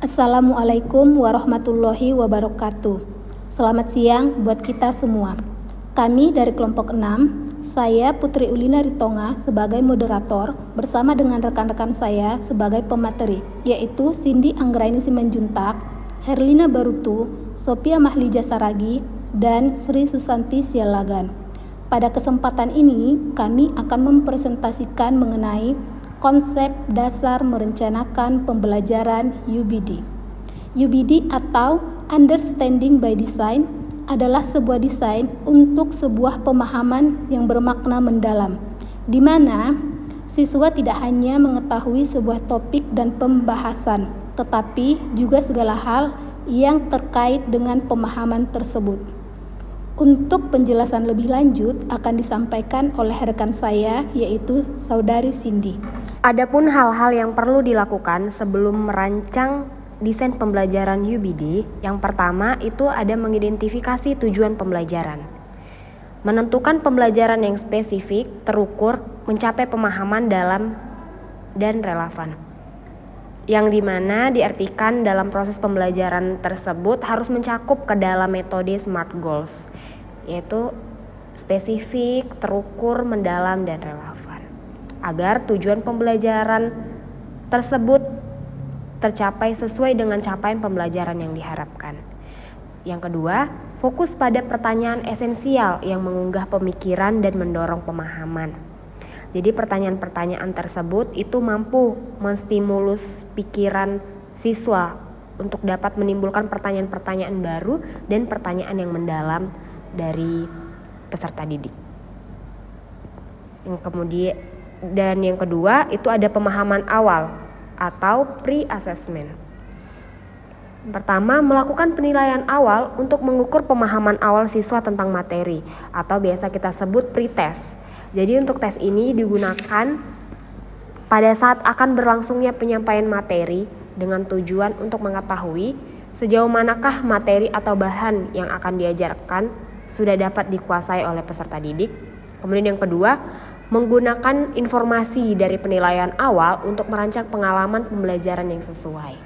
Assalamualaikum warahmatullahi wabarakatuh. Selamat siang buat kita semua. Kami dari kelompok 6, saya Putri Ulina Ritonga sebagai moderator bersama dengan rekan-rekan saya sebagai pemateri, yaitu Cindy Anggraini Simanjuntak, Herlina Barutu, Sophia Mahlija Saragi, dan Sri Susanti Sialagan. Pada kesempatan ini, kami akan mempresentasikan mengenai konsep dasar merencanakan pembelajaran UBD. UBD atau Understanding by Design adalah sebuah desain untuk sebuah pemahaman yang bermakna mendalam, di mana siswa tidak hanya mengetahui sebuah topik dan pembahasan, tetapi juga segala hal yang terkait dengan pemahaman tersebut. Untuk penjelasan lebih lanjut akan disampaikan oleh rekan saya, yaitu Saudari Cindy. Adapun hal-hal yang perlu dilakukan sebelum merancang desain pembelajaran UBD, yang pertama itu ada mengidentifikasi tujuan pembelajaran. Menentukan pembelajaran yang spesifik, terukur, mencapai pemahaman dalam dan relevan. Yang dimana diartikan dalam proses pembelajaran tersebut harus mencakup ke dalam metode SMART Goals, yaitu spesifik, terukur, mendalam, dan relevan, agar tujuan pembelajaran tersebut tercapai sesuai dengan capaian pembelajaran yang diharapkan. Yang kedua, fokus pada pertanyaan esensial yang mengunggah pemikiran dan mendorong pemahaman. Jadi pertanyaan-pertanyaan tersebut itu mampu menstimulus pikiran siswa untuk dapat menimbulkan pertanyaan-pertanyaan baru dan pertanyaan yang mendalam dari peserta didik. Yang kedua itu ada pemahaman awal atau pre-assessment. Pertama, melakukan penilaian awal untuk mengukur pemahaman awal siswa tentang materi atau biasa kita sebut pre-test. Jadi untuk tes ini digunakan pada saat akan berlangsungnya penyampaian materi dengan tujuan untuk mengetahui sejauh manakah materi atau bahan yang akan diajarkan sudah dapat dikuasai oleh peserta didik. Kemudian yang kedua, menggunakan informasi dari penilaian awal untuk merancang pengalaman pembelajaran yang sesuai.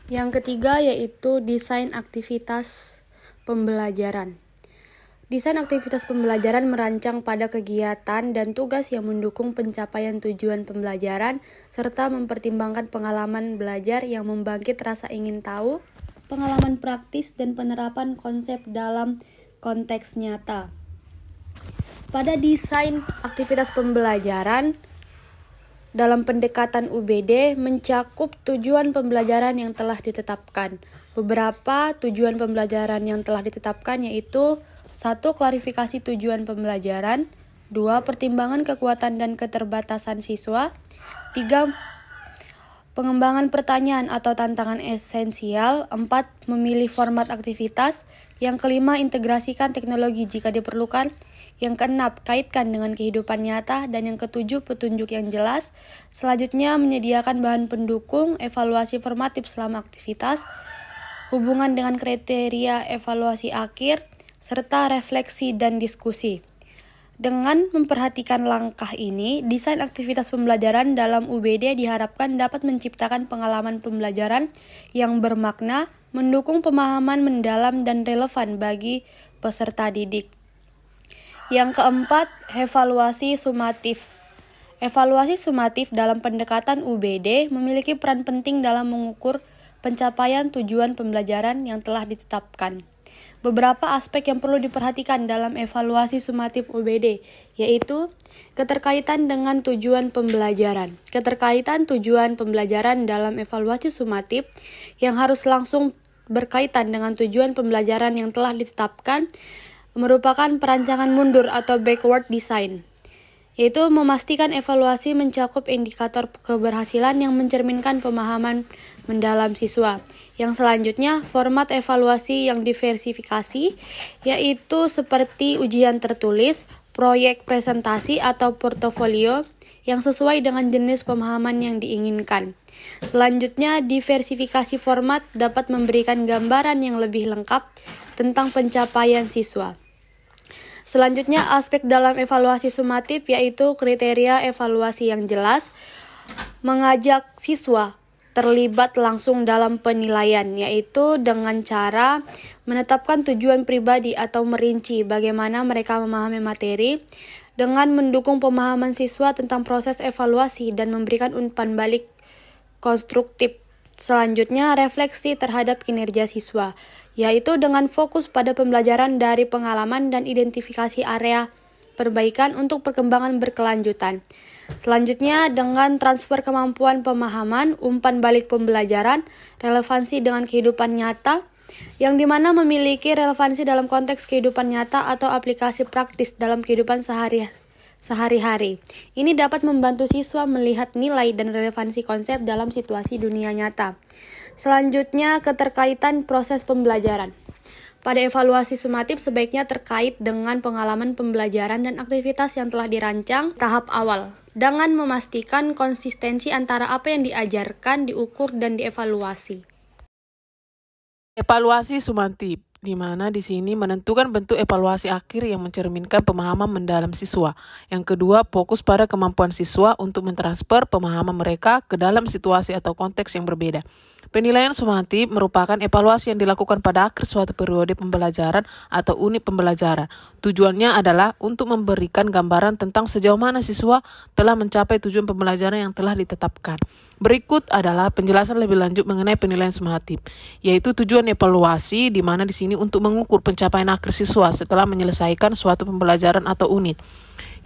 Yang ketiga yaitu desain aktivitas pembelajaran. Desain aktivitas pembelajaran merancang pada kegiatan dan tugas yang mendukung pencapaian tujuan pembelajaran serta mempertimbangkan pengalaman belajar yang membangkit rasa ingin tahu, pengalaman praktis, dan penerapan konsep dalam konteks nyata. Pada desain aktivitas pembelajaran, dalam pendekatan UBD mencakup tujuan pembelajaran yang telah ditetapkan. Beberapa tujuan pembelajaran yang telah ditetapkan yaitu 1. Klarifikasi tujuan pembelajaran. 2. Pertimbangan kekuatan dan keterbatasan siswa. 3. Pengembangan pertanyaan atau tantangan esensial. 4. Memilih format aktivitas. Yang kelima, integrasikan teknologi jika diperlukan. Yang keenam, kaitkan dengan kehidupan nyata. Dan yang ketujuh, petunjuk yang jelas. Selanjutnya, menyediakan bahan pendukung, evaluasi formatif selama aktivitas, hubungan dengan kriteria evaluasi akhir, serta refleksi dan diskusi. Dengan memperhatikan langkah ini, desain aktivitas pembelajaran dalam UBD diharapkan dapat menciptakan pengalaman pembelajaran yang bermakna, mendukung pemahaman mendalam dan relevan bagi peserta didik. Yang keempat, evaluasi sumatif. Evaluasi sumatif dalam pendekatan UBD memiliki peran penting dalam mengukur pencapaian tujuan pembelajaran yang telah ditetapkan. Beberapa aspek yang perlu diperhatikan dalam evaluasi sumatif UBD, yaitu keterkaitan dengan tujuan pembelajaran. Keterkaitan tujuan pembelajaran dalam evaluasi sumatif yang harus langsung berkaitan dengan tujuan pembelajaran yang telah ditetapkan merupakan perancangan mundur atau backward design, yaitu memastikan evaluasi mencakup indikator keberhasilan yang mencerminkan pemahaman mendalam siswa. Yang selanjutnya, format evaluasi yang diversifikasi, yaitu seperti ujian tertulis, proyek presentasi, atau portofolio yang sesuai dengan jenis pemahaman yang diinginkan. Selanjutnya, diversifikasi format dapat memberikan gambaran yang lebih lengkap tentang pencapaian siswa. Selanjutnya, aspek dalam evaluasi sumatif yaitu kriteria evaluasi yang jelas, mengajak siswa terlibat langsung dalam penilaian, yaitu dengan cara menetapkan tujuan pribadi atau merinci bagaimana mereka memahami materi, dengan mendukung pemahaman siswa tentang proses evaluasi dan memberikan umpan balik konstruktif. Selanjutnya, refleksi terhadap kinerja siswa, yaitu dengan fokus pada pembelajaran dari pengalaman dan identifikasi area perbaikan untuk perkembangan berkelanjutan. Selanjutnya, dengan transfer kemampuan pemahaman, umpan balik pembelajaran, relevansi dengan kehidupan nyata, yang dimana memiliki relevansi dalam konteks kehidupan nyata atau aplikasi praktis dalam kehidupan sehari-hari. Ini dapat membantu siswa melihat nilai dan relevansi konsep dalam situasi dunia nyata. Selanjutnya, keterkaitan proses pembelajaran. Pada evaluasi sumatif sebaiknya terkait dengan pengalaman pembelajaran dan aktivitas yang telah dirancang tahap awal, dengan memastikan konsistensi antara apa yang diajarkan, diukur, dan dievaluasi. Evaluasi sumatif, di mana di sini menentukan bentuk evaluasi akhir yang mencerminkan pemahaman mendalam siswa. Yang kedua, fokus pada kemampuan siswa untuk mentransfer pemahaman mereka ke dalam situasi atau konteks yang berbeda. Penilaian sumatif merupakan evaluasi yang dilakukan pada akhir suatu periode pembelajaran atau unit pembelajaran. Tujuannya adalah untuk memberikan gambaran tentang sejauh mana siswa telah mencapai tujuan pembelajaran yang telah ditetapkan. Berikut adalah penjelasan lebih lanjut mengenai penilaian sumatif, yaitu tujuan evaluasi, di mana di sini untuk mengukur pencapaian akhir siswa setelah menyelesaikan suatu pembelajaran atau unit.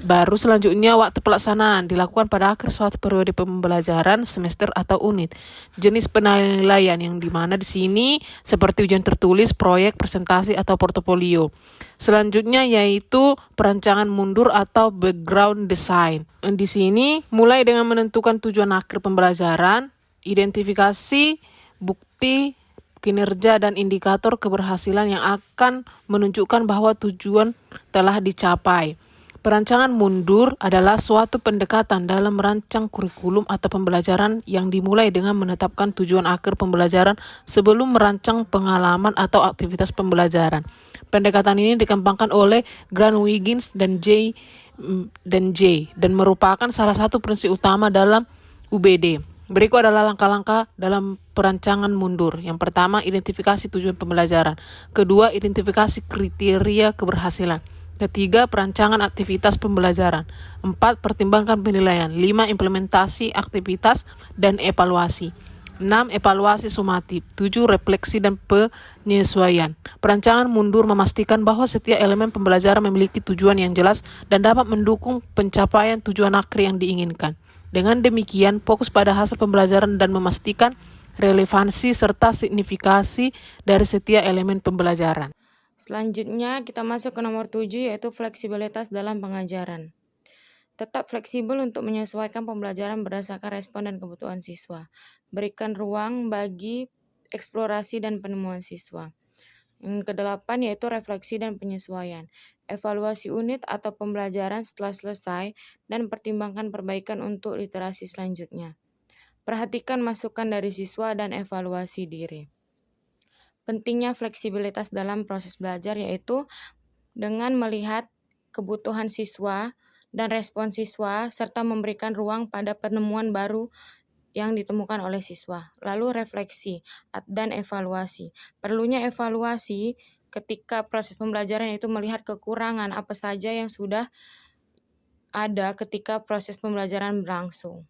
Baru selanjutnya waktu pelaksanaan dilakukan pada akhir suatu periode pembelajaran, semester atau unit. Jenis penilaian yang dimana di sini seperti ujian tertulis, proyek, presentasi atau portofolio. Selanjutnya yaitu perancangan mundur atau background design. Di sini mulai dengan menentukan tujuan akhir pembelajaran, identifikasi, bukti, kinerja dan indikator keberhasilan yang akan menunjukkan bahwa tujuan telah dicapai. Perancangan mundur adalah suatu pendekatan dalam merancang kurikulum atau pembelajaran yang dimulai dengan menetapkan tujuan akhir pembelajaran sebelum merancang pengalaman atau aktivitas pembelajaran. Pendekatan ini dikembangkan oleh Grant Wiggins dan J. dan merupakan salah satu prinsip utama dalam UBD. Berikut adalah langkah-langkah dalam perancangan mundur. Yang pertama, identifikasi tujuan pembelajaran. Kedua, identifikasi kriteria keberhasilan. Ketiga, perancangan aktivitas pembelajaran. 4, pertimbangkan penilaian. 5, implementasi aktivitas dan evaluasi. 6, evaluasi sumatif. 7, refleksi dan penyesuaian. Perancangan mundur memastikan bahwa setiap elemen pembelajaran memiliki tujuan yang jelas dan dapat mendukung pencapaian tujuan akhir yang diinginkan. Dengan demikian, fokus pada hasil pembelajaran dan memastikan relevansi serta signifikasi dari setiap elemen pembelajaran. Selanjutnya kita masuk ke nomor 7 yaitu fleksibilitas dalam pengajaran. Tetap fleksibel untuk menyesuaikan pembelajaran berdasarkan respon dan kebutuhan siswa. Berikan ruang bagi eksplorasi dan penemuan siswa. Yang kedelapan yaitu refleksi dan penyesuaian. Evaluasi unit atau pembelajaran setelah selesai dan pertimbangkan perbaikan untuk literasi selanjutnya. Perhatikan masukan dari siswa dan evaluasi diri. Pentingnya fleksibilitas dalam proses belajar yaitu dengan melihat kebutuhan siswa dan respon siswa serta memberikan ruang pada penemuan baru yang ditemukan oleh siswa. Lalu refleksi dan evaluasi. Perlunya evaluasi ketika proses pembelajaran itu melihat kekurangan apa saja yang sudah ada ketika proses pembelajaran berlangsung.